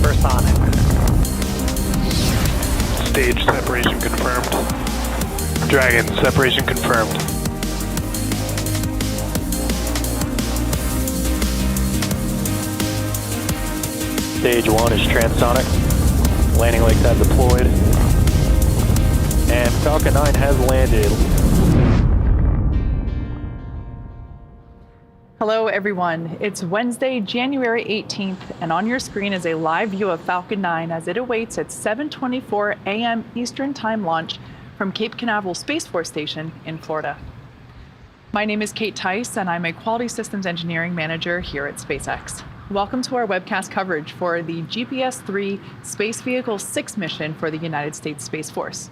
Supersonic. Stage separation confirmed. Dragon, separation confirmed. Stage 1 is transonic. Landing legs have deployed. And Falcon 9 has landed. Hello everyone, it's Wednesday, January 18th, and on your screen is a live view of Falcon 9 as it awaits its 7:24 a.m. Eastern Time launch from Cape Canaveral Space Force Station in Florida. My name is Kate Tice, and I'm a Quality Systems Engineering Manager here at SpaceX. Welcome to our webcast coverage for the GPS-3 Space Vehicle 6 mission for the United States Space Force.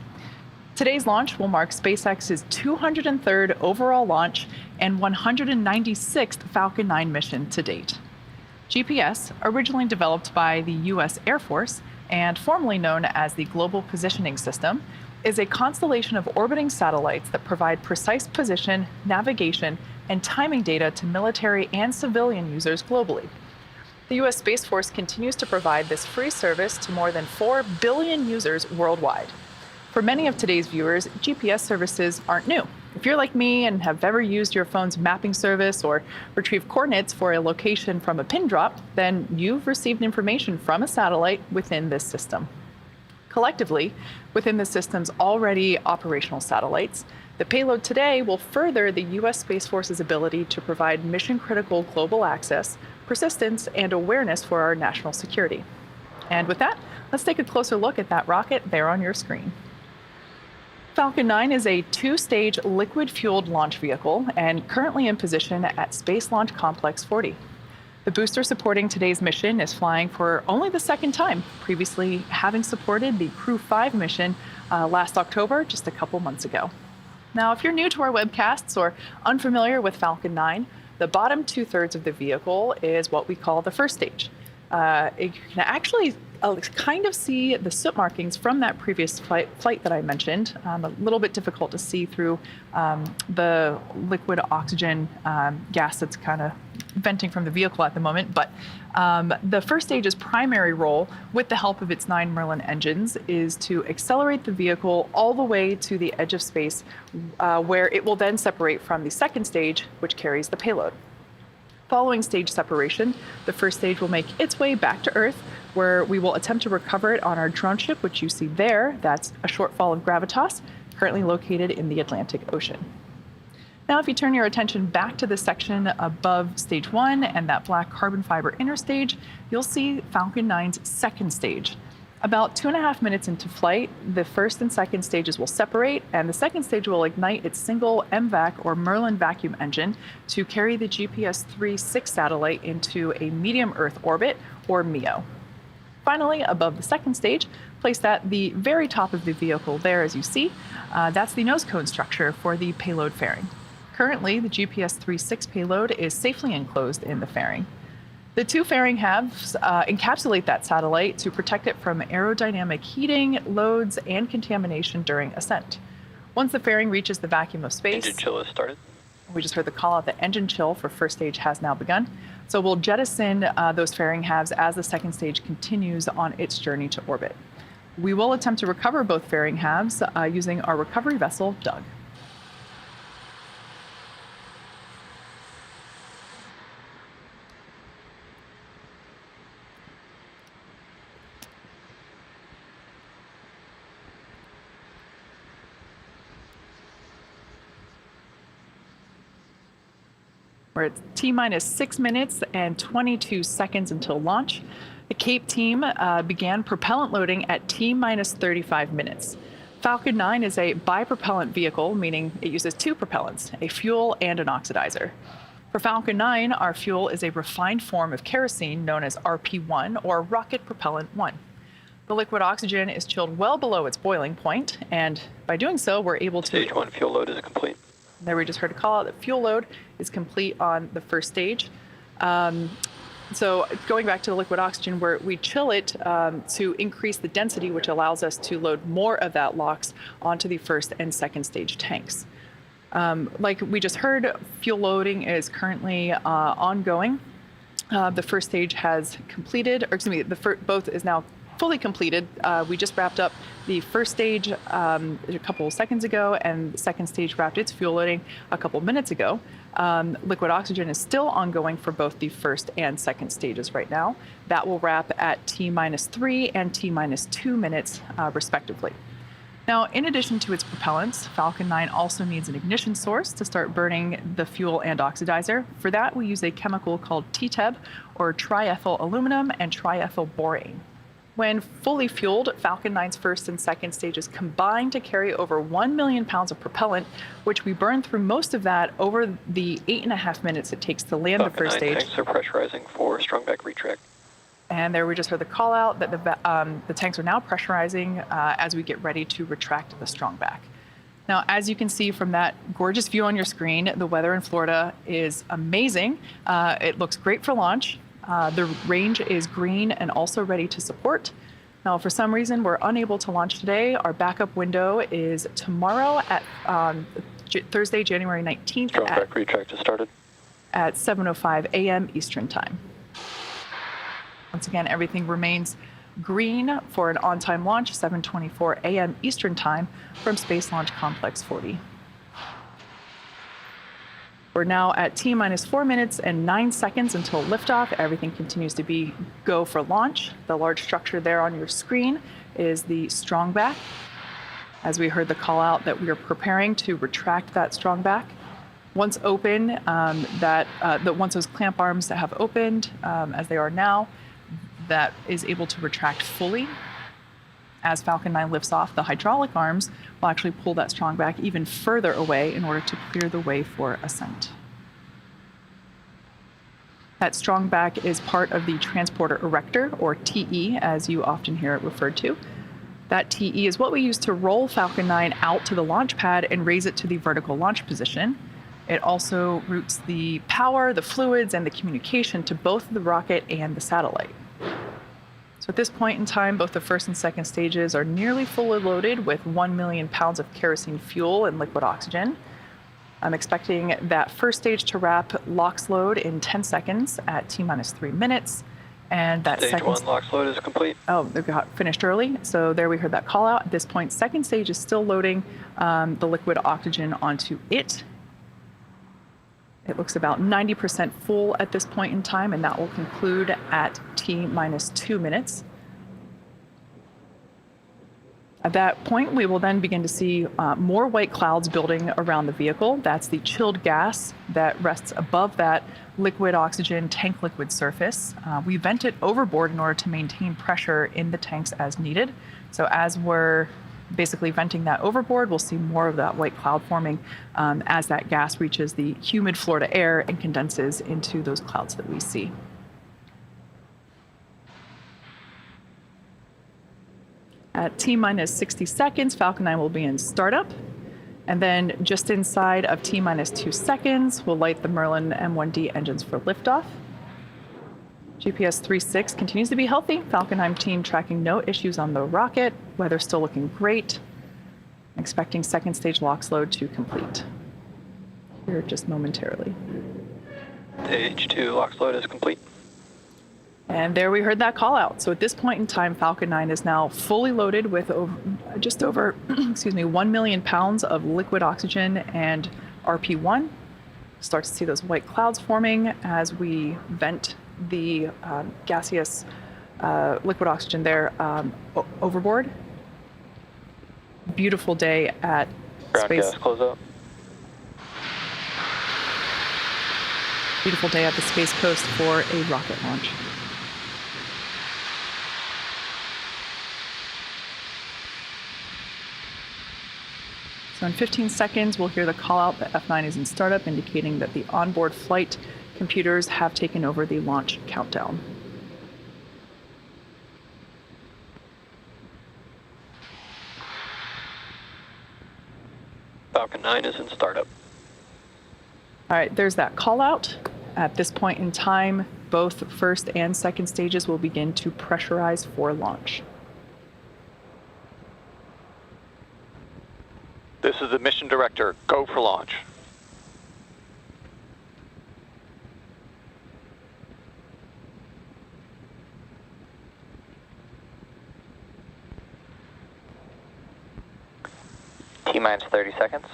Today's launch will mark SpaceX's 203rd overall launch and 196th Falcon 9 mission to date. GPS, originally developed by the U.S. Air Force and formerly known as the Global Positioning System, is a constellation of orbiting satellites that provide precise position, navigation, and timing data to military and civilian users globally. The U.S. Space Force continues to provide this free service to more than 4 billion users worldwide. For many of today's viewers, GPS services aren't new. If you're like me and have ever used your phone's mapping service or retrieved coordinates for a location from a pin drop, then you've received information from a satellite within this system. Collectively, within the system's already operational satellites, the payload today will further the U.S. Space Force's ability to provide mission-critical global access, persistence, and awareness for our national security. And with that, let's take a closer look at that rocket there on your screen. Falcon 9 is a two-stage liquid-fueled launch vehicle and currently in position at Space Launch Complex 40. The booster supporting today's mission is flying for only the second time, previously having supported the Crew 5 mission last October, just a couple months ago. Now, if you're new to our webcasts or unfamiliar with Falcon 9, the bottom two-thirds of the vehicle is what we call the first stage. You can actually kind of see the soot markings from that previous flight that I mentioned. A little bit difficult to see through the liquid oxygen gas that's kind of venting from the vehicle at the moment. But the first stage's primary role, with the help of its 9 Merlin engines, is to accelerate the vehicle all the way to the edge of space, where it will then separate from the second stage, which carries the payload. Following stage separation, the first stage will make its way back to Earth, where we will attempt to recover it on our drone ship, which you see there. That's a shortfall of gravitas, currently located in the Atlantic Ocean. Now, if you turn your attention back to the section above stage 1 and that black carbon fiber inner stage, you'll see Falcon 9's second stage. About 2.5 minutes into flight, the first and second stages will separate, and the second stage will ignite its single MVAC or Merlin vacuum engine to carry the GPS-3 6 satellite into a medium Earth orbit, or MEO. Finally, above the second stage, placed at the very top of the vehicle there, as you see, that's the nose cone structure for the payload fairing. Currently, the GPS-3 6 payload is safely enclosed in the fairing. The two fairing halves encapsulate that satellite to protect it from aerodynamic heating, loads, and contamination during ascent. Once the fairing reaches the vacuum of space, Engine chill has started. We just heard the call out that engine chill for first stage has now begun. So we'll jettison those fairing halves as the second stage continues on its journey to orbit. We will attempt to recover both fairing halves using our recovery vessel, Doug. We're at T-minus 6 minutes and 22 seconds until launch. The Cape team began propellant loading at T-minus 35 minutes. Falcon 9 is a bipropellant vehicle, meaning it uses two propellants, a fuel and an oxidizer. For Falcon 9, our fuel is a refined form of kerosene known as RP1, or Rocket Propellant 1. The liquid oxygen is chilled well below its boiling point, and by doing so, we're able to... Stage 1 fuel load is complete. There we just heard a call out that fuel load is complete on the first stage. So going back to the liquid oxygen, where we chill it to increase the density, which allows us to load more of that LOX onto the first and second stage tanks. Like we just heard, fuel loading is currently ongoing. The first stage has completed, or excuse me, both is now fully completed. We just wrapped up the first stage a couple seconds ago, and the second stage wrapped its fuel loading a couple minutes ago. Liquid oxygen is still ongoing for both the first and second stages right now. That will wrap at T-3 and T-2 minutes, respectively. Now, in addition to its propellants, Falcon 9 also needs an ignition source to start burning the fuel and oxidizer. For that, we use a chemical called TTEB, or triethyl aluminum and triethyl borane. When fully fueled, Falcon 9's first and second stages combine to carry over 1 million pounds of propellant, which we burn through most of that over the 8.5 minutes it takes to land the first stage. Tanks are pressurizing for strong back retract. And there we just heard the call out that the tanks are now pressurizing as we get ready to retract the strong back. Now, as you can see from that gorgeous view on your screen, the weather in Florida is amazing. It looks great for launch. The range is green and also ready to support. Now, for some reason, we're unable to launch today. Our backup window is tomorrow at Thursday, January 19th. Strong back retract has started. At 7:05 a.m. Eastern Time. Once again, everything remains green for an on-time launch, 7:24 a.m. Eastern Time from Space Launch Complex 40. We're now at T-4 minutes and 9 seconds until liftoff. Everything continues to be go for launch. The large structure there on your screen is the strong back. As we heard the call out that we are preparing to retract that strong back. Once open, once those clamp arms have opened, as they are now, that is able to retract fully. As Falcon 9 lifts off, the hydraulic arms will actually pull that strong back even further away in order to clear the way for ascent. That strong back is part of the transporter erector, or TE, as you often hear it referred to. That TE is what we use to roll Falcon 9 out to the launch pad and raise it to the vertical launch position. It also routes the power, the fluids, and the communication to both the rocket and the satellite. So at this point in time, both the first and second stages are nearly fully loaded with 1 million pounds of kerosene fuel and liquid oxygen. I'm expecting that first stage to wrap LOX load in 10 seconds at T-3 minutes. And that Stage 1 LOX load is complete. Oh, they got finished early. So there we heard that call out. At this point, second stage is still loading the liquid oxygen onto it. It looks about 90% full at this point in time, and that will conclude at T-2 minutes. At that point, we will then begin to see more white clouds building around the vehicle. That's the chilled gas that rests above that liquid oxygen tank liquid surface. We vent it overboard in order to maintain pressure in the tanks as needed. So as we're basically venting that overboard, we'll see more of that white cloud forming as that gas reaches the humid Florida air and condenses into those clouds that we see. At T-60 seconds, Falcon 9 will be in startup. And then just inside of T-2 seconds, we'll light the Merlin M1D engines for liftoff. GPS 3.6 continues to be healthy. Falcon 9 team tracking no issues on the rocket. Weather still looking great. Expecting second stage LOX load to complete here just momentarily. Stage 2 LOX load is complete. And there we heard that call out. So at this point in time, Falcon 9 is now fully loaded with just over 1 million pounds of liquid oxygen and RP1. Start to see those white clouds forming as we vent the gaseous liquid oxygen there overboard. Beautiful day at Ground Space. gas close up. Beautiful day at the Space Coast for a rocket launch. So in 15 seconds, we'll hear the call out that F9 is in startup, indicating that the onboard flight computers have taken over the launch countdown. Falcon 9 is in startup. All right, there's that call out. At this point in time, both first and second stages will begin to pressurize for launch. This is the mission director. Go for launch. T-minus 30 seconds.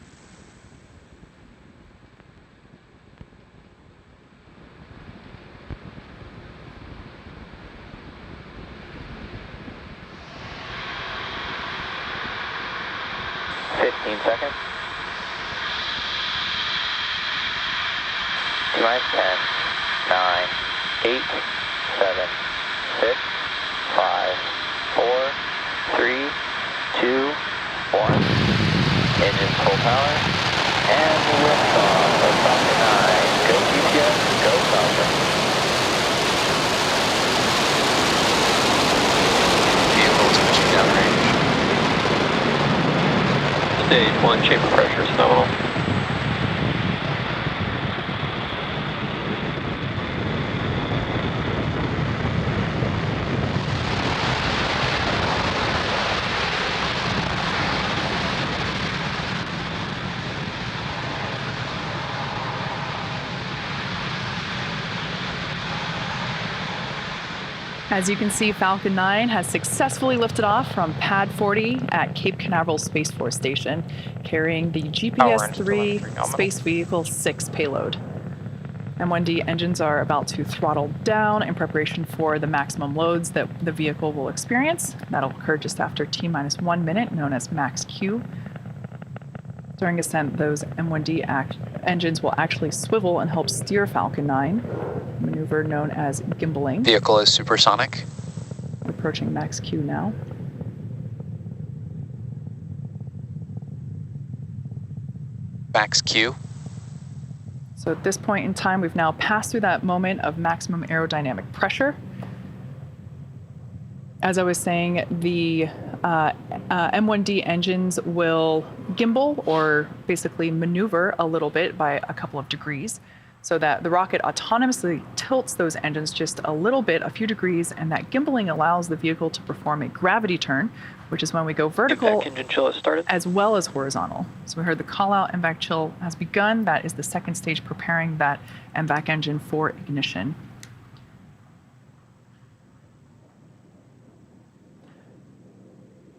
Seconds. T-minus 10, 9, 8, 7, 6, 5, 4, 3, 2, 1. Engines full power. And liftoff of Falcon 9. Go GPS, go Falcon. Vehicle to mission downrange. Stage 1 chamber pressure is nominal. As you can see, Falcon 9 has successfully lifted off from Pad 40 at Cape Canaveral Space Force Station, carrying the GPS-3 Space Vehicle 6 payload. M1D engines are about to throttle down in preparation for the maximum loads that the vehicle will experience. That'll occur just after T-minus 1 minute, known as max Q. During ascent, those M1D engines will actually swivel and help steer Falcon 9, a maneuver known as gimbaling. Vehicle is supersonic. Approaching max Q now. Max Q. So at this point in time, we've now passed through that moment of maximum aerodynamic pressure. As I was saying, the M1D engines will gimbal, or basically maneuver a little bit by a couple of degrees, so that the rocket autonomously tilts those engines just a little bit, a few degrees, and that gimbaling allows the vehicle to perform a gravity turn, which is when we go vertical engine chill has started. as well as horizontal. So we heard the call out, MVAC chill has begun. That is the second stage preparing that MVAC engine for ignition.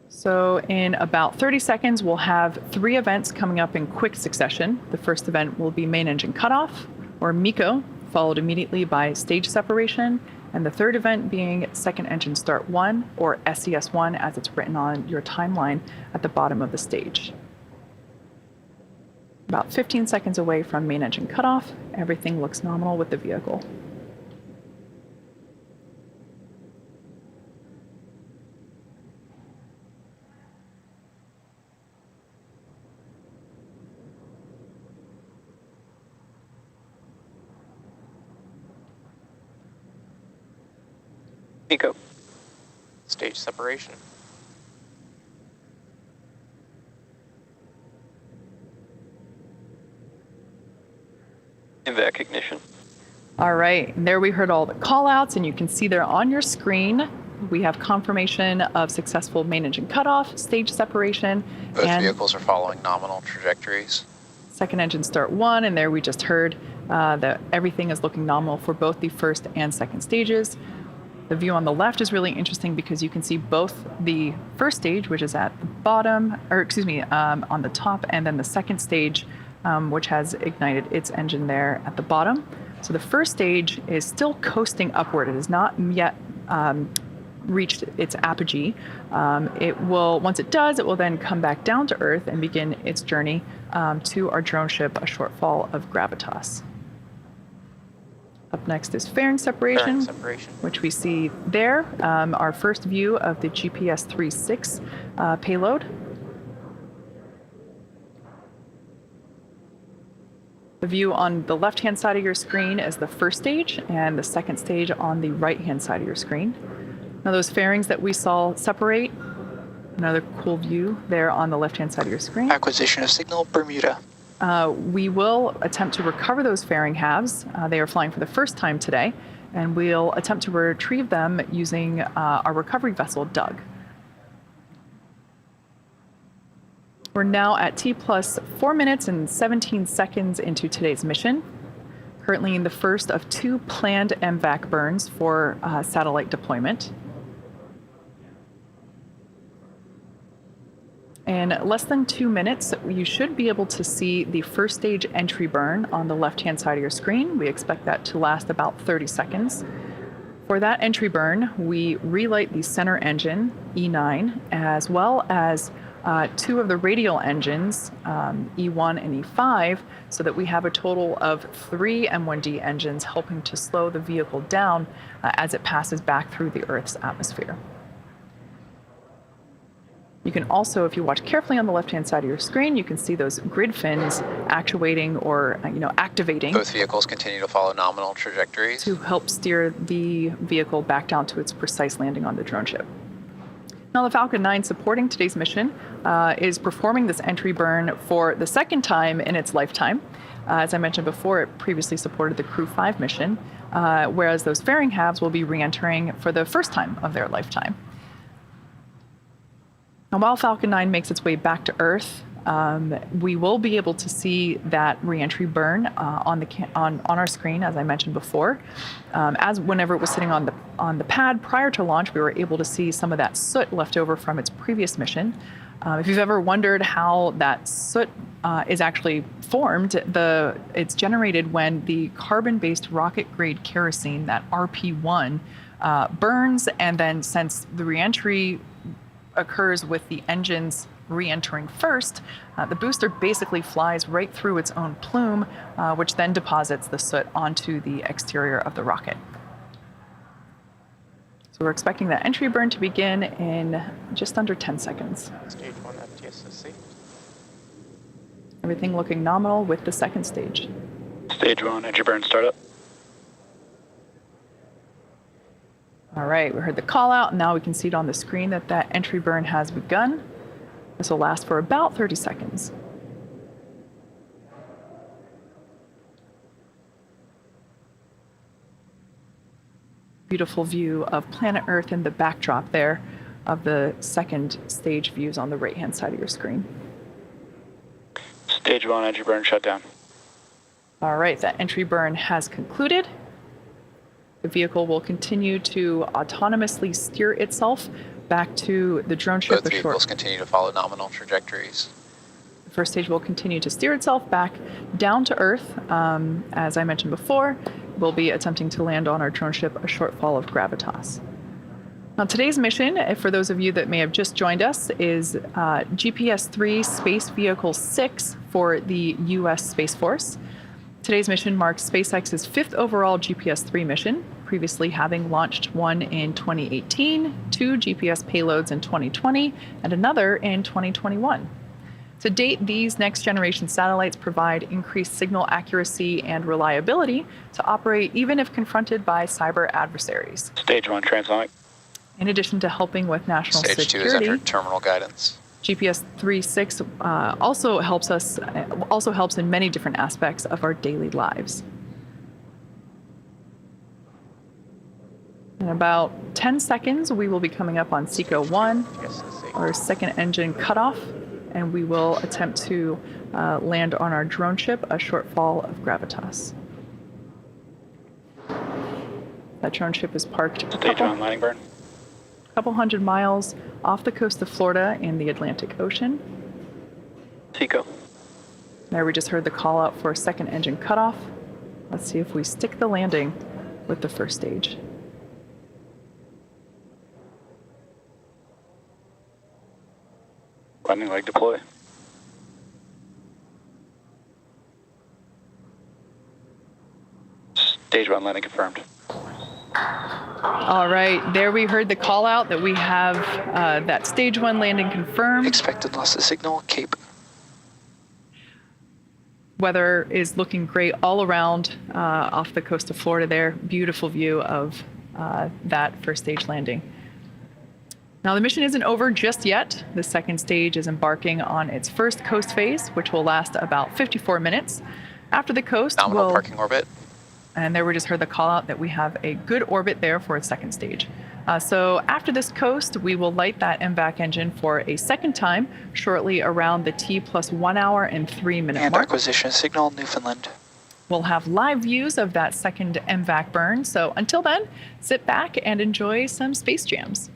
So in about 30 seconds, we'll have 3 events coming up in quick succession. The first event will be main engine cutoff, or MECO, followed immediately by stage separation, and the third event being second engine start 1, or SES1 as it's written on your timeline at the bottom of the stage. About 15 seconds away from main engine cutoff, everything looks nominal with the vehicle. MECO. Stage separation. MVAC ignition. All right, and there we heard all the call outs, and you can see there on your screen, we have confirmation of successful main engine cutoff, stage separation, Both and vehicles are following nominal trajectories. second engine start 1, and there we just heard that everything is looking nominal for both the first and second stages. The view on the left is really interesting because you can see both the first stage, which is at the bottom, or excuse me, on the top, and then the second stage, which has ignited its engine there at the bottom. So the first stage is still coasting upward. It has not yet reached its apogee. It will, once it does, it will then come back down to Earth and begin its journey to our drone ship, a short fall of gravitas. Up next is fairing separation, which we see there, our first view of the GPS-3-6 payload. The view on the left-hand side of your screen is the first stage, and the second stage on the right-hand side of your screen. Now those fairings that we saw separate, another cool view there on the left-hand side of your screen. Acquisition of signal, Bermuda. We will attempt to recover those fairing halves. They are flying for the first time today, and we'll attempt to retrieve them using our recovery vessel, Doug. We're now at T plus 4 minutes and 17 seconds into today's mission, currently in the first of 2 planned MVAC burns for satellite deployment. In less than 2 minutes, you should be able to see the first stage entry burn on the left-hand side of your screen. We expect that to last about 30 seconds. For that entry burn, we relight the center engine, E9, as well as 2 of the radial engines, E1 and E5, so that we have a total of 3 M1D engines helping to slow the vehicle down as it passes back through the Earth's atmosphere. You can also, if you watch carefully on the left-hand side of your screen, you can see those grid fins actuating or activating. Both vehicles continue to follow nominal trajectories to help steer the vehicle back down to its precise landing on the drone ship. Now, the Falcon 9 supporting today's mission is performing this entry burn for the second time in its lifetime. As I mentioned before, it previously supported the Crew 5 mission, whereas those fairing halves will be re-entering for the first time of their lifetime. Now, while Falcon 9 makes its way back to Earth, we will be able to see that re-entry burn on our screen, as I mentioned before. As whenever it was sitting on the pad prior to launch, we were able to see some of that soot left over from its previous mission. If you've ever wondered how that soot is actually formed, it's generated when the carbon-based rocket-grade kerosene, that RP1, burns, and then since the re-entry occurs with the engines re-entering first, the booster basically flies right through its own plume, which then deposits the soot onto the exterior of the rocket. So we're expecting that entry burn to begin in just under 10 seconds. Stage 1 FTSSC. Everything looking nominal with the second stage. Stage 1, entry burn startup. All right, we heard the call out, and now we can see it on the screen that that entry burn has begun. This will last for about 30 seconds. Beautiful view of planet Earth in the backdrop there of the second stage views on the right-hand side of your screen. Stage 1, entry burn shut down. All right, that entry burn has concluded. The vehicle will continue to autonomously steer itself back to the drone ship. Both vehicles continue to follow nominal trajectories. The first stage will continue to steer itself back down to Earth. As I mentioned before, we'll be attempting to land on our drone ship a short fall of gravitas. Now, today's mission, for those of you that may have just joined us, is GPS-3 Space Vehicle 6 for the U.S. Space Force. Today's mission marks SpaceX's 5th overall GPS-3 mission, previously having launched one in 2018, 2 GPS payloads in 2020, and another in 2021. To date, these next-generation satellites provide increased signal accuracy and reliability to operate even if confronted by cyber adversaries. Stage 1, transonic. In addition to helping with national Stage 2 is security, entered terminal guidance. GPS-3.6 also helps in many different aspects of our daily lives. In about 10 seconds, we will be coming up on SECO 1, our second engine cutoff, and we will attempt to land on our drone ship a short fall of gravitas. That drone ship is parked Stage 1, landing burn. couple hundred miles off the coast of Florida in the Atlantic Ocean. SECO. There we just heard the call out for a second engine cutoff. Let's see if we stick the landing with the first stage. Landing leg deploy. Stage 1, landing confirmed. All right, there we heard the call out that we have that stage 1 landing confirmed. Expected loss of signal, Cape. Weather is looking great all around off the coast of Florida there. Beautiful view of that first stage landing. Now, the mission isn't over just yet. The second stage is embarking on its first coast phase, which will last about 54 minutes. After the coast, Nominal parking orbit. And there we just heard the call out that we have a good orbit there for its second stage. So after this coast, we will light that MVAC engine for a second time, shortly around the T plus 1 hour and 3 minute And mark. acquisition signal, Newfoundland. We'll have live views of that second MVAC burn. So until then, sit back and enjoy some space jams.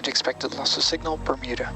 And expected loss of signal, Bermuda.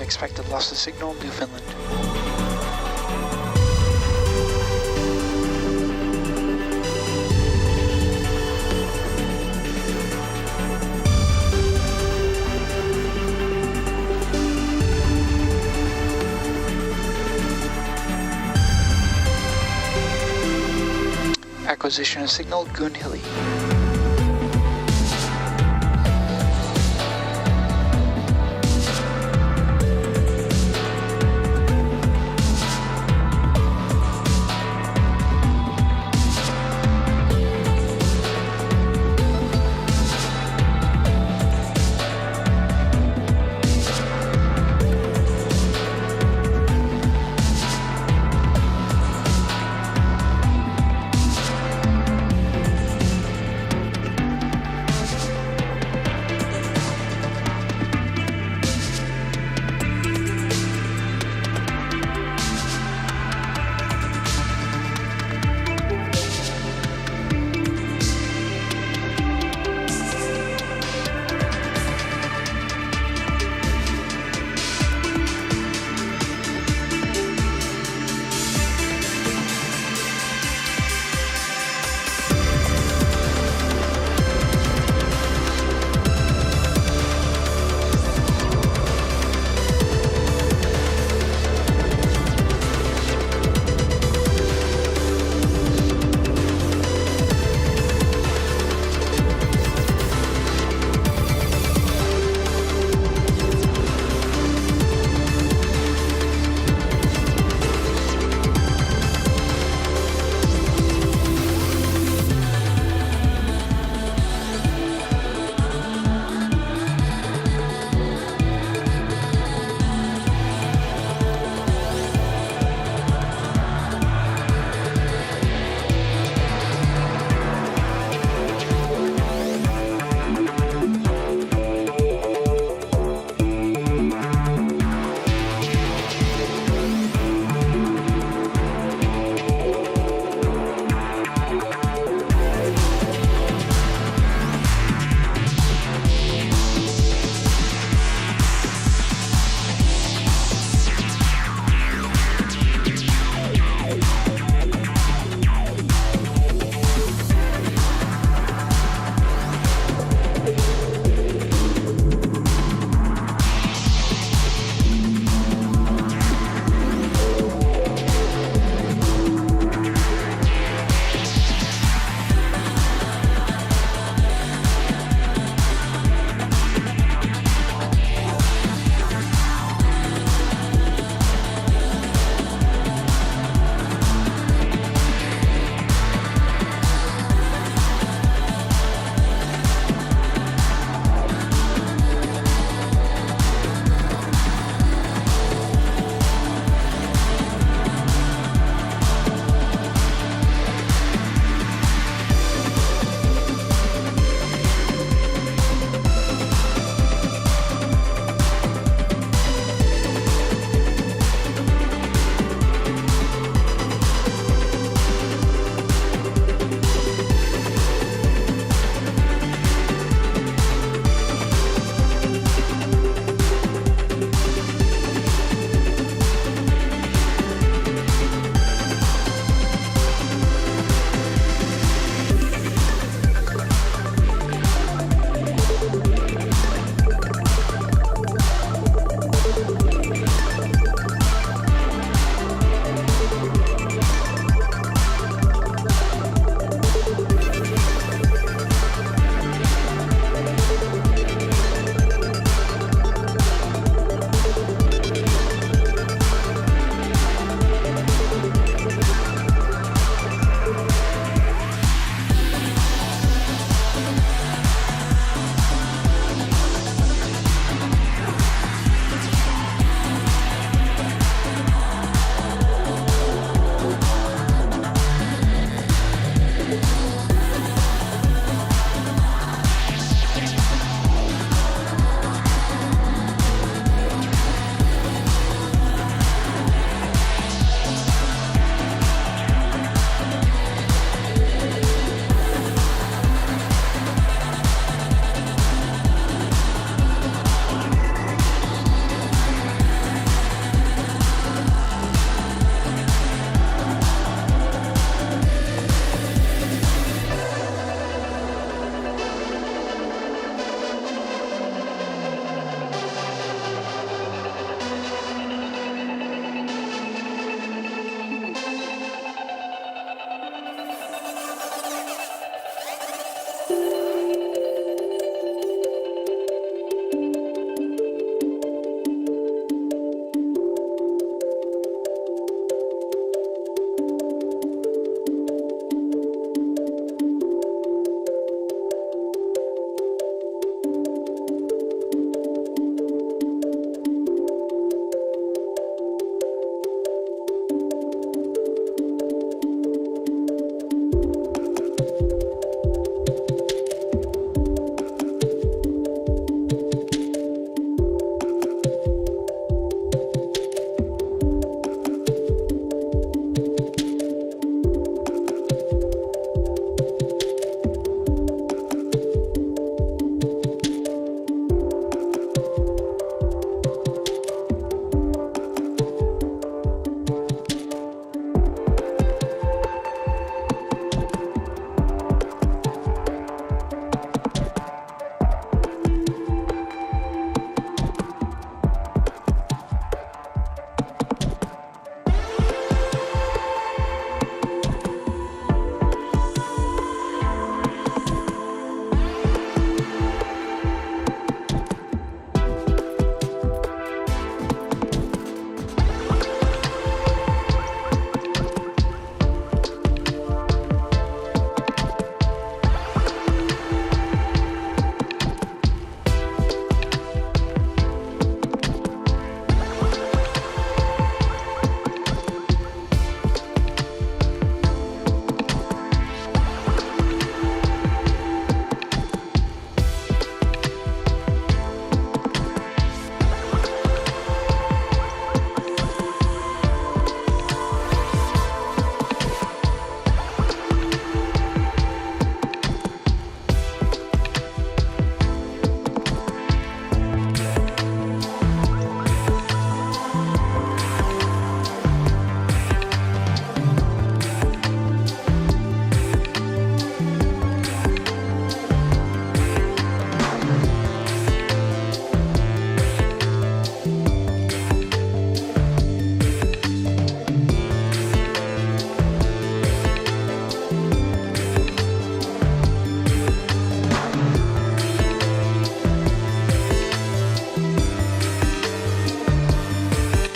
Expected loss of signal, Newfoundland. acquisition signal Goonhilly.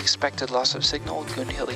Expected loss of signal, Gun Hilly.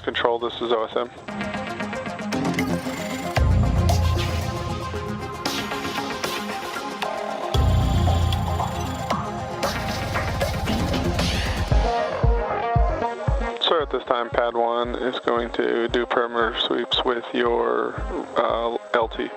Control, this is OSM. So at this time, Pad 1 is going to do perimeter sweeps with your LT.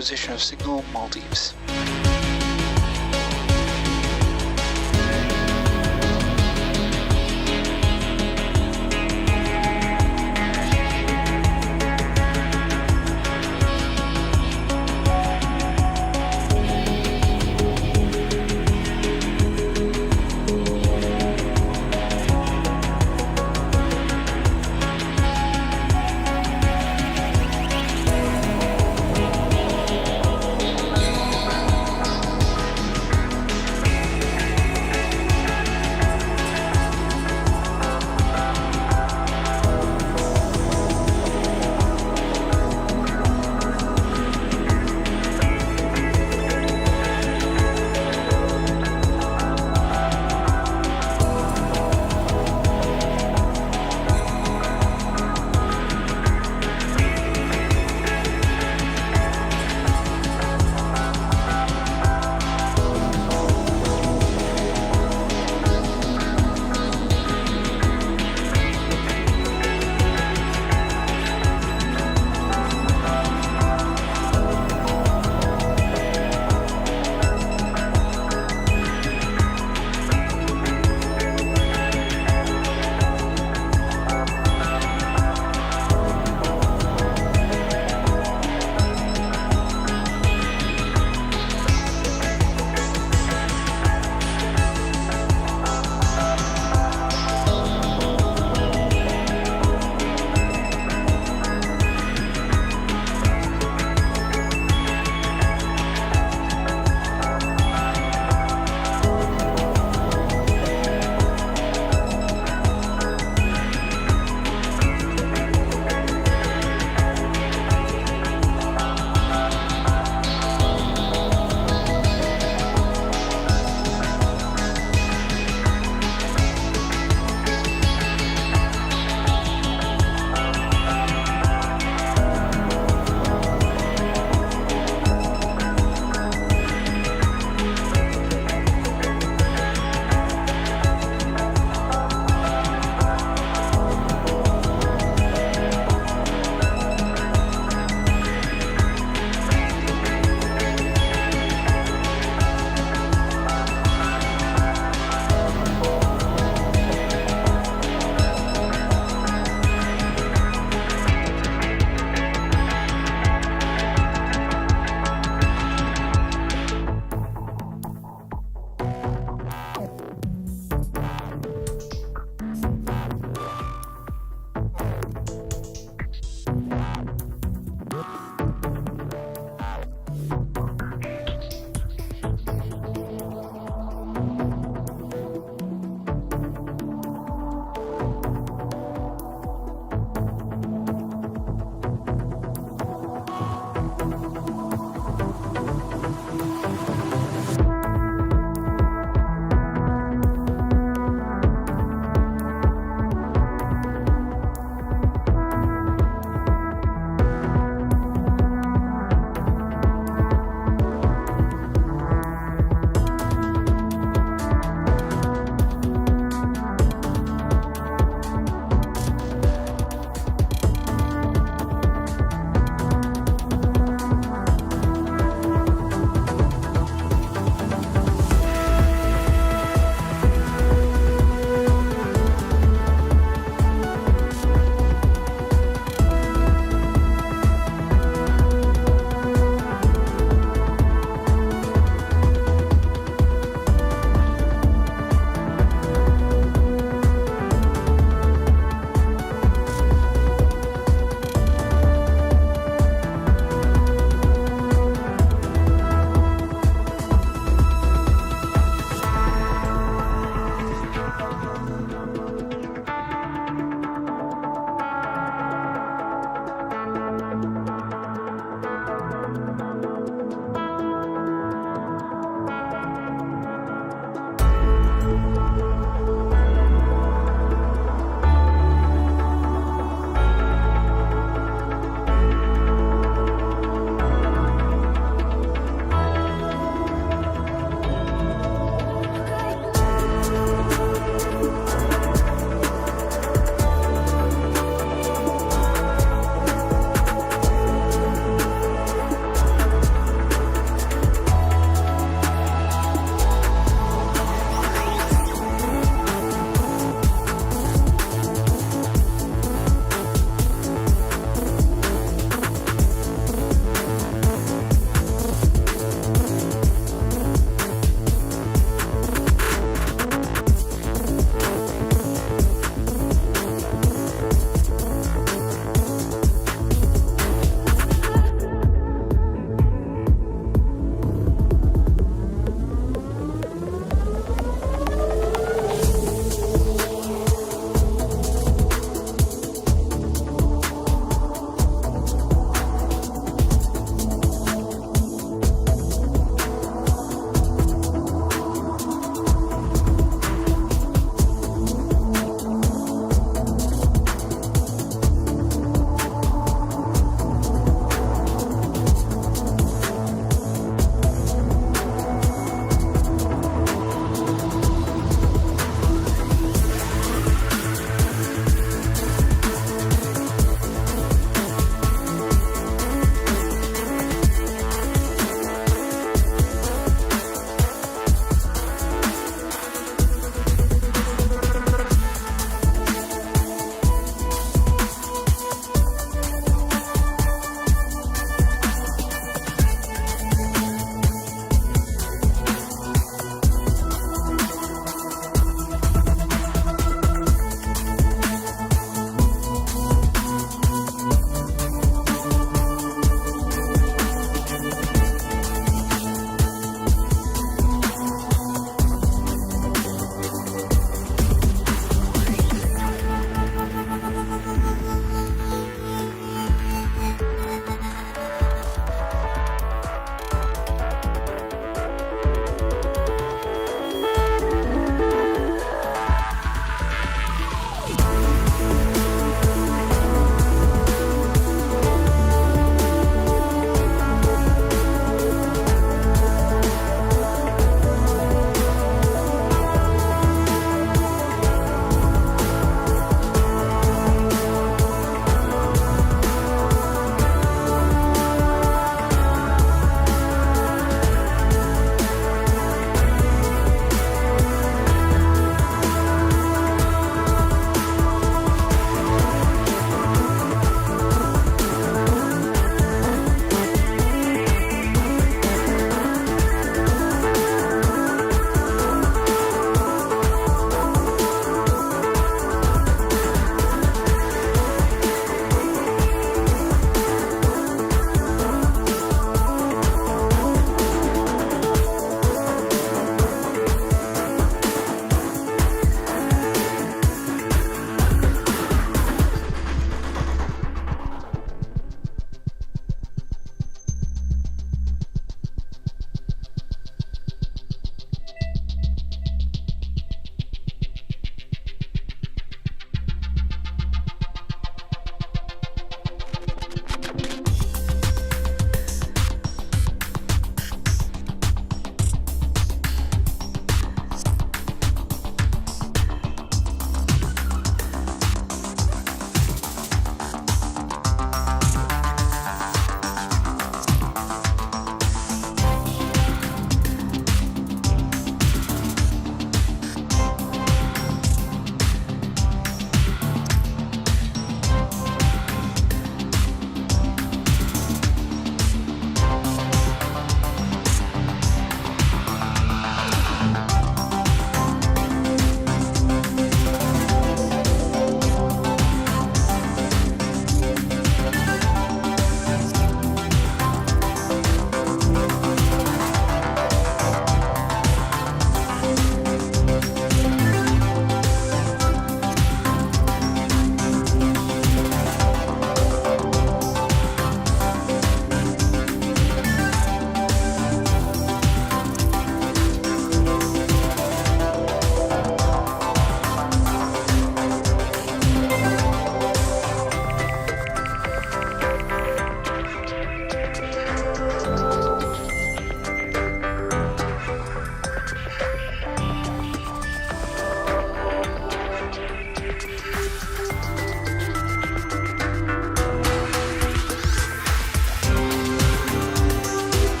Acquisition of signal Maldives.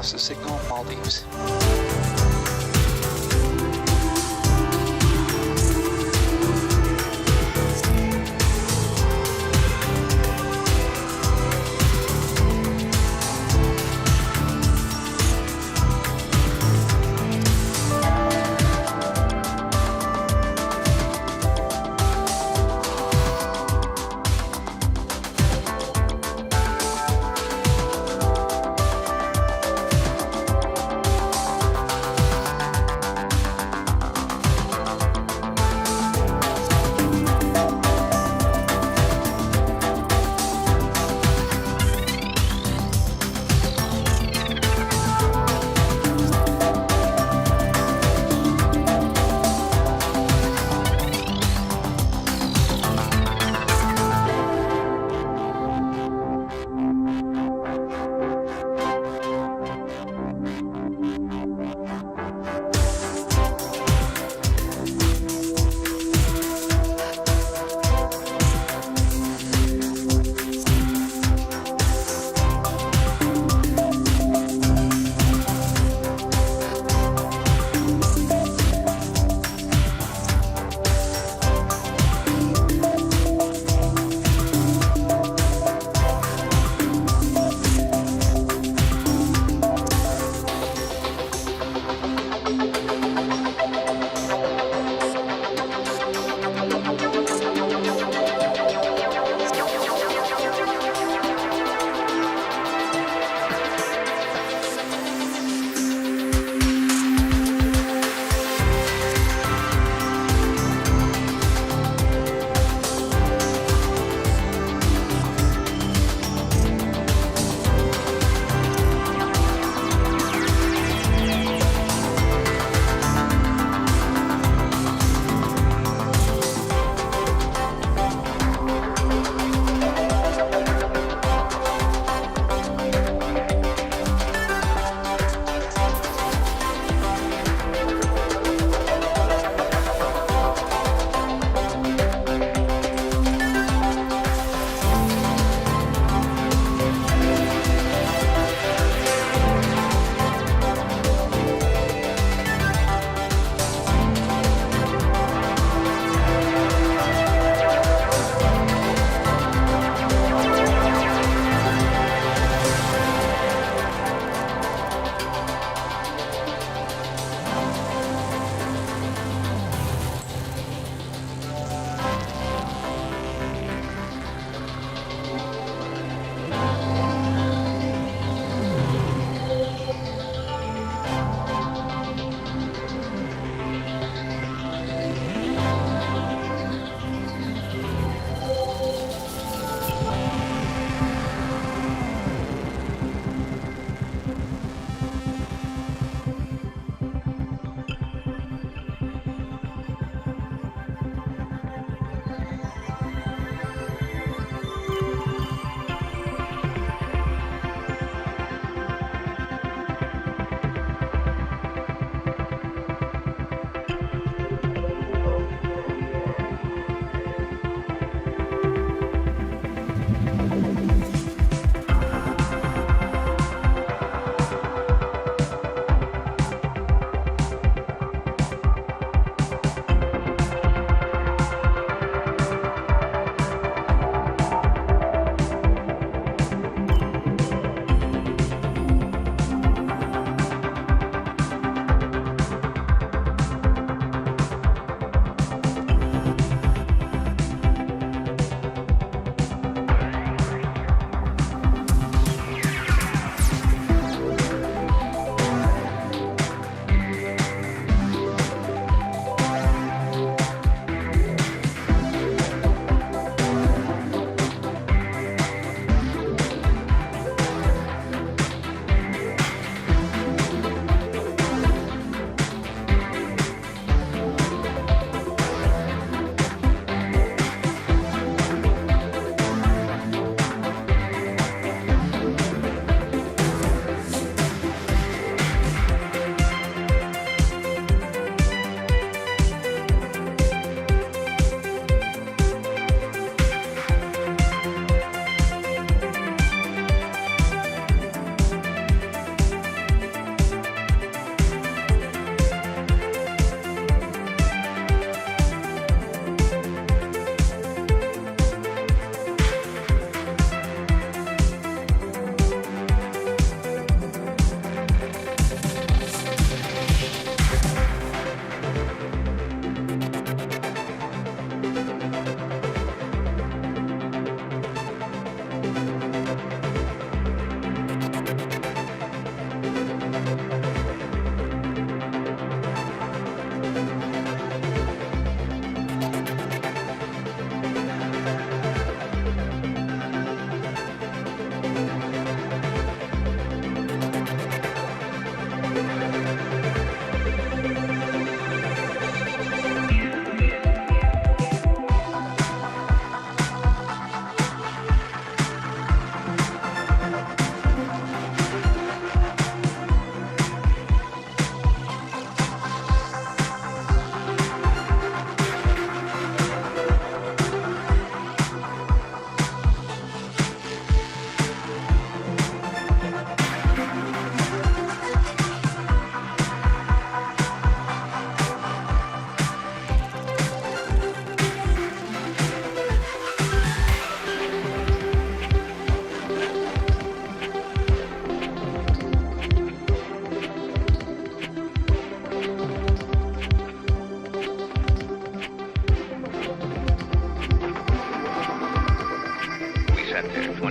Loss of signal, Maldives.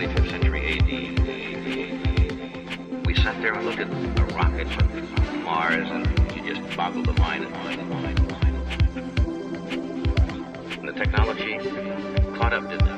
25th century AD. We sat there and looked at a rocket from Mars, and it just boggled the mind and mind and mind and mind. And the technology caught up to them.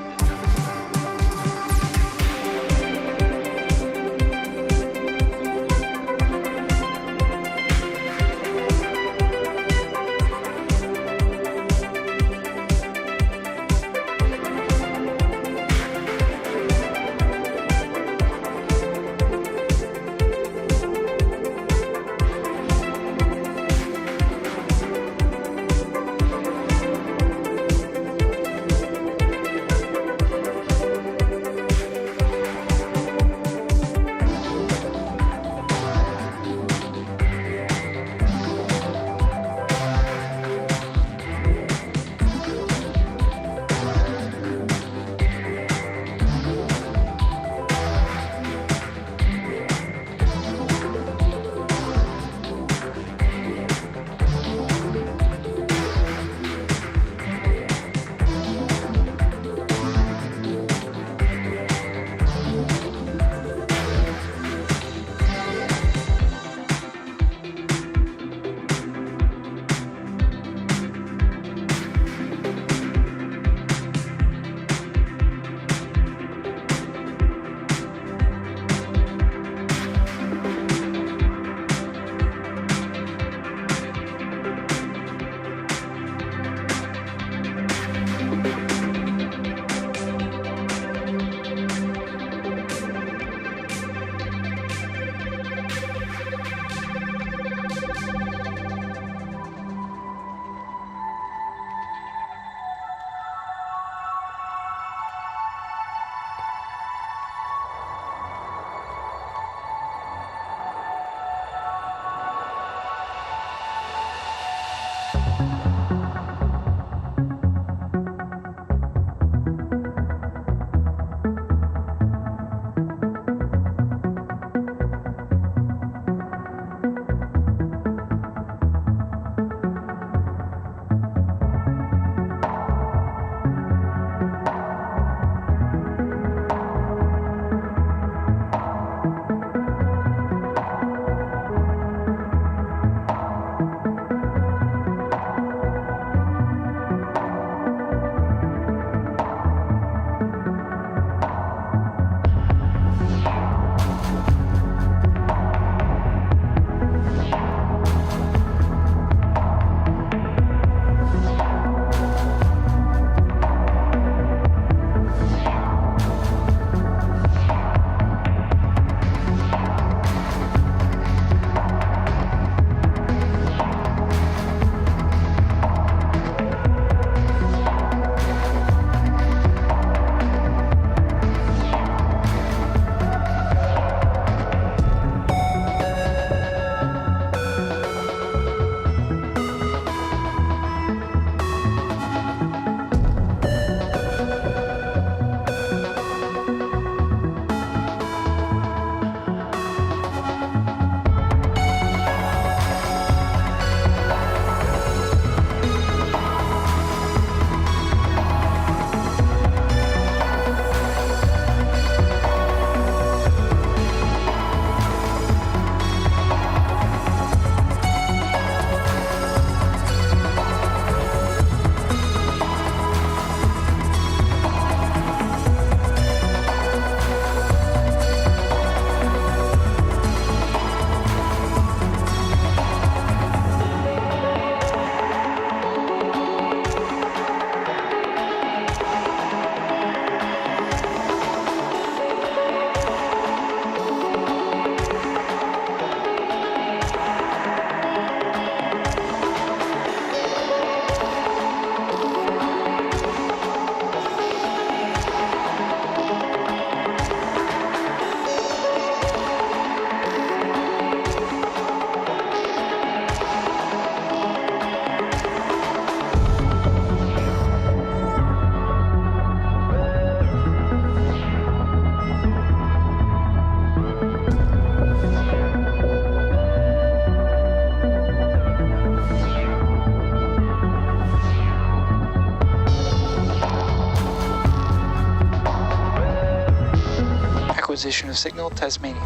acquisition of signal, Tasmania.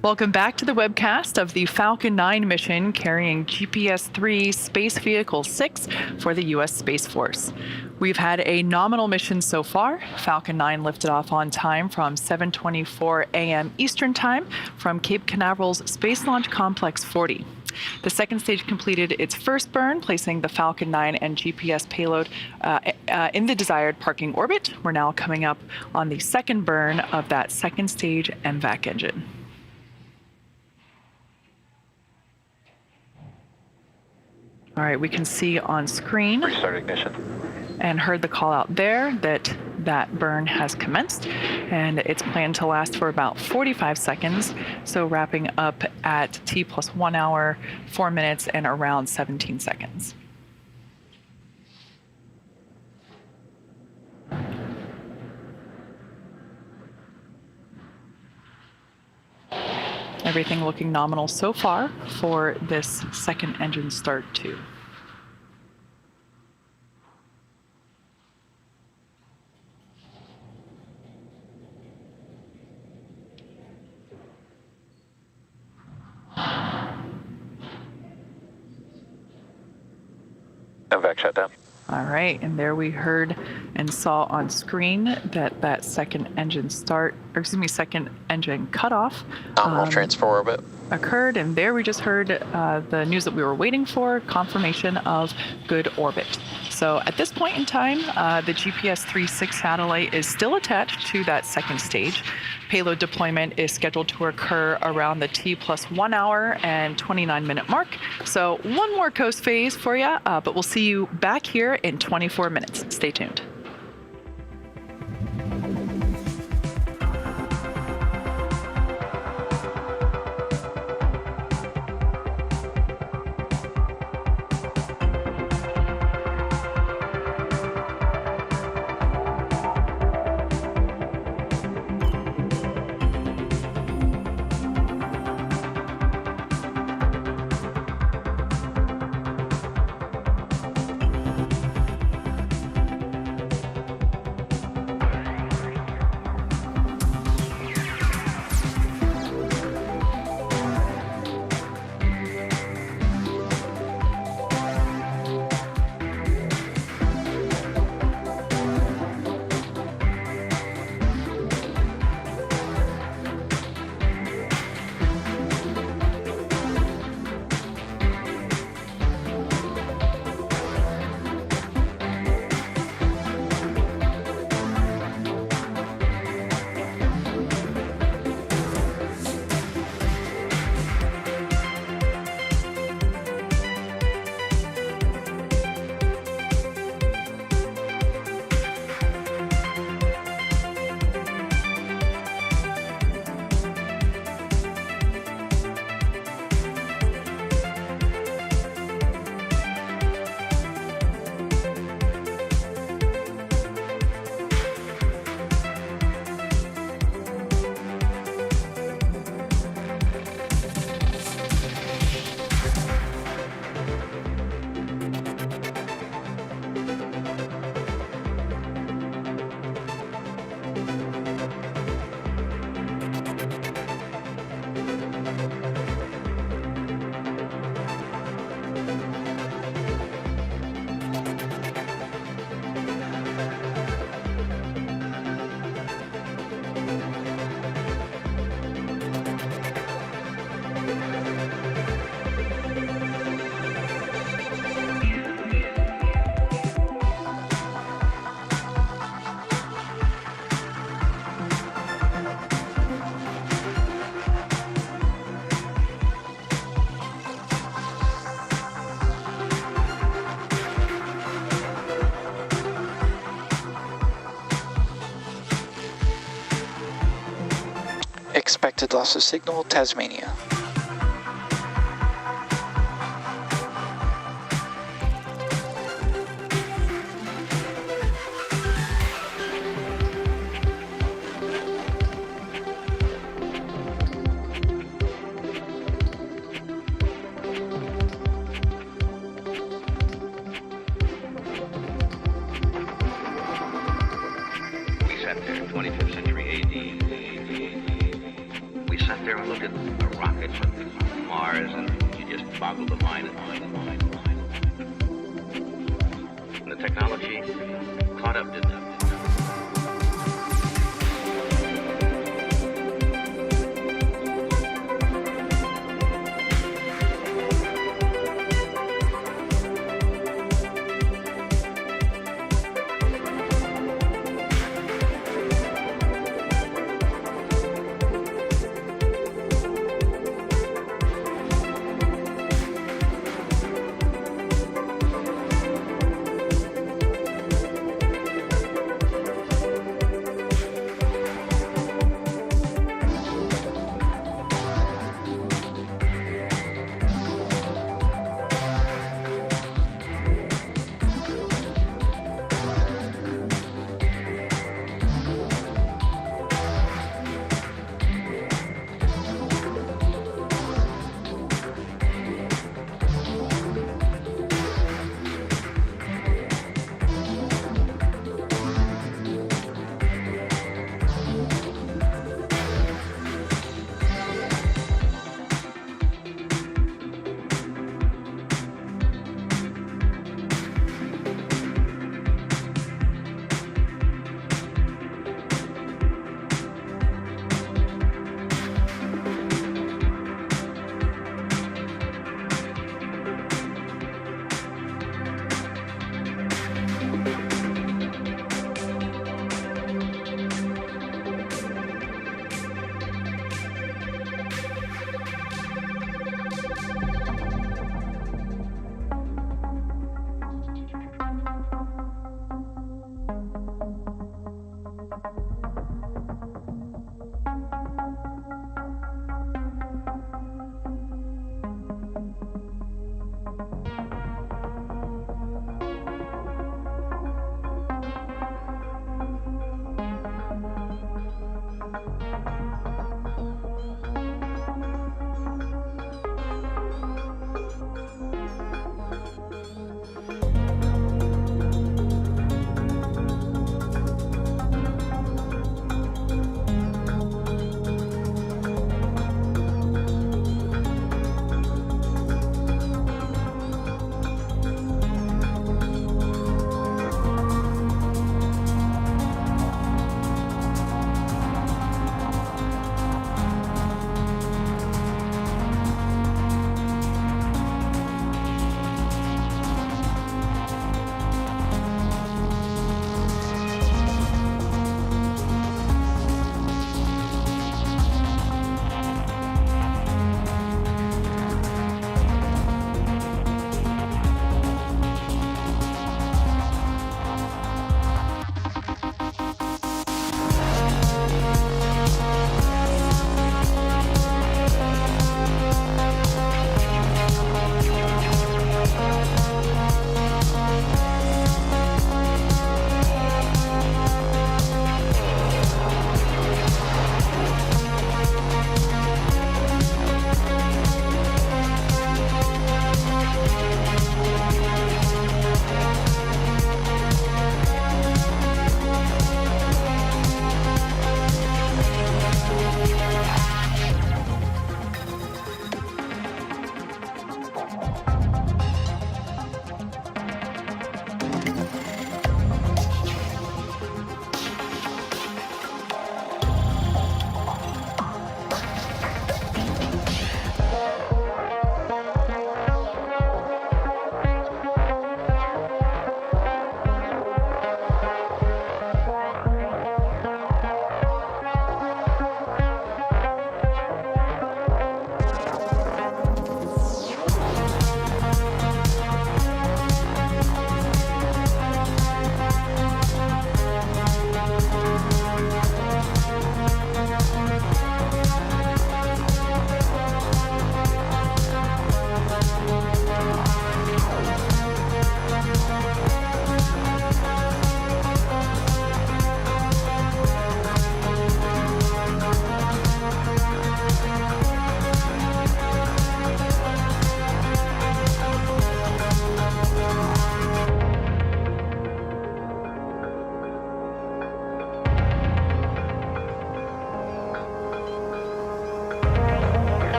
Welcome back to the webcast of the Falcon 9 mission carrying GPS-3 Space Vehicle 6 for the U.S. Space Force. We've had a nominal mission so far. Falcon 9 lifted off on time from 7:24 a.m. Eastern Time from Cape Canaveral's Space Launch Complex 40. The second stage completed its first burn, placing the Falcon 9 and GPS payload in the desired parking orbit. We're now coming up on the second burn of that second stage MVAC engine. All right, we can see on screen Restart ignition. and heard the call out there that that burn has commenced, and it's planned to last for about 45 seconds. So wrapping up at T plus 1 hour, 4 minutes, and around 17 seconds. Everything looking nominal so far for this second engine start too. Evac shutdown. All right, and there we heard and saw on screen that second engine second engine cutoff Nominal transfer orbit. occurred, and there we just heard the news that we were waiting for, confirmation of good orbit. So at this point in time, the GPS 3.6 satellite is still attached to that second stage. Payload deployment is scheduled to occur around the T+1 hour and 29-minute mark. So one more coast phase for you, but we'll see you back here in 24 minutes. Stay tuned. Expected loss of signal, Tasmania. We sat there, 25th century AD. We sat there and looked at a rocket from Mars, and you just boggled the mind and mind and mind and mind. And the technology caught up, didn't it?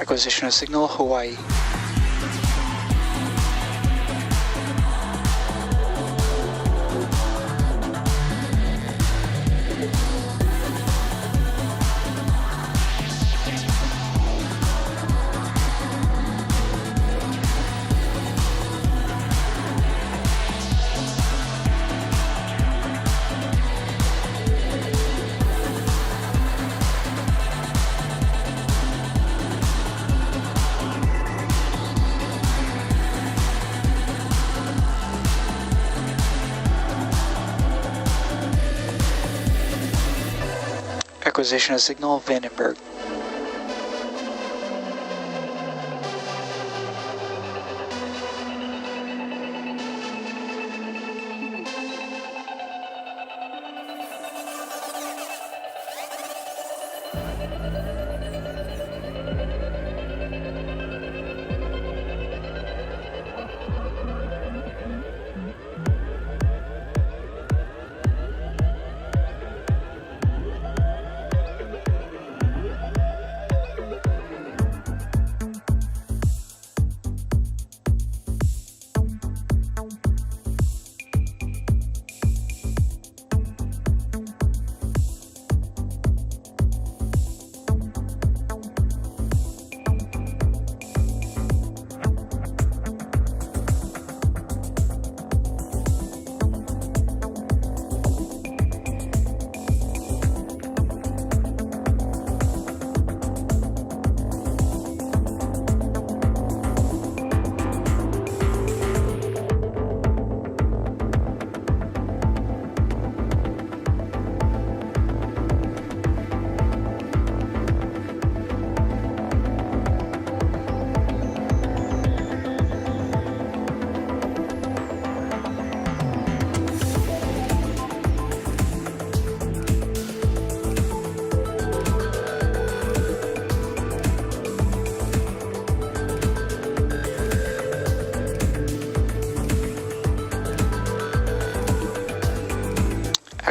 Acquisition of signal, Hawaii. Acquisition of signal, Vandenberg.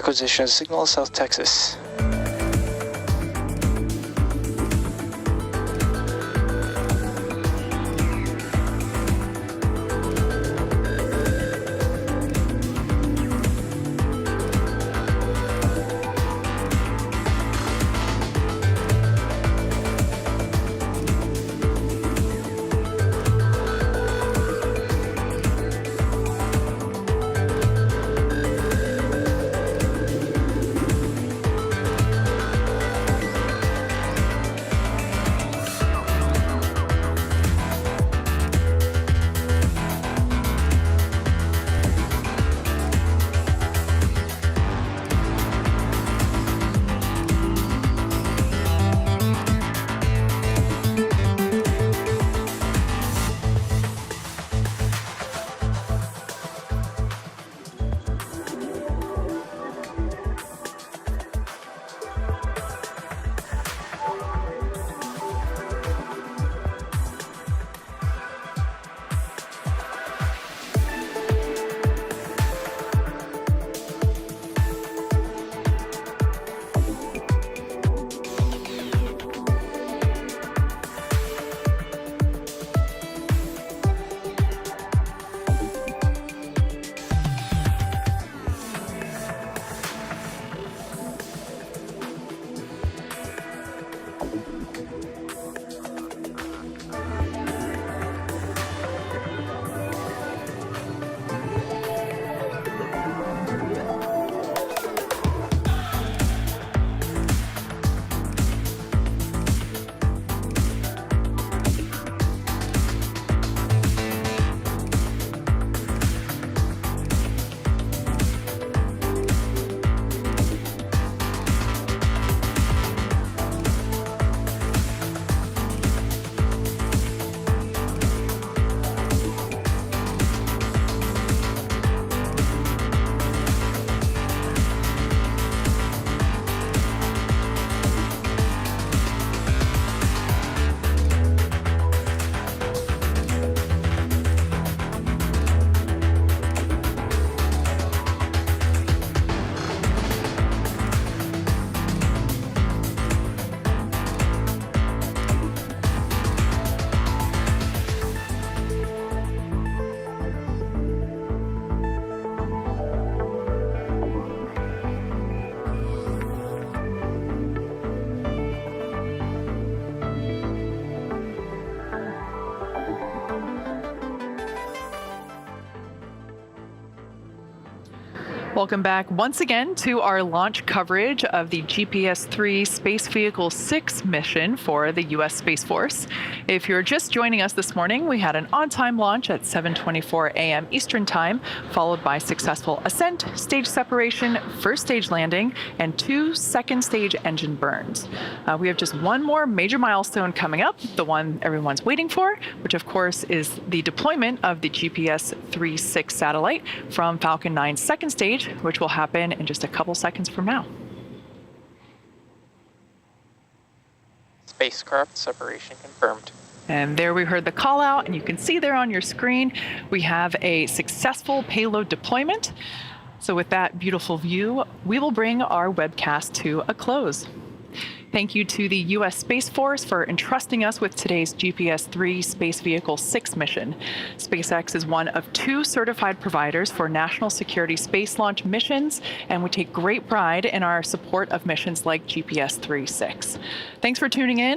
Acquisition of signal, South Texas. Welcome back once again to our launch coverage of the GPS-3 Space Vehicle 6 mission for the U.S. Space Force. If you're just joining us this morning, we had an on-time launch at 7:24 a.m. Eastern Time, followed by successful ascent, stage separation, first stage landing, and 2 second stage engine burns. We have just one more major milestone coming up, the one everyone's waiting for, which of course is the deployment of the GPS-3-6 satellite from Falcon 9's second stage, which will happen in just a couple seconds from now. Spacecraft separation confirmed. And there we heard the call out, and you can see there on your screen, we have a successful payload deployment. So with that beautiful view, we will bring our webcast to a close. Thank you to the U.S. Space Force for entrusting us with today's GPS-3 Space Vehicle 6 mission. Spacex is one of 2 certified providers for national security space launch missions, and we take great pride in our support of missions like GPS-3-6. Thanks for tuning in,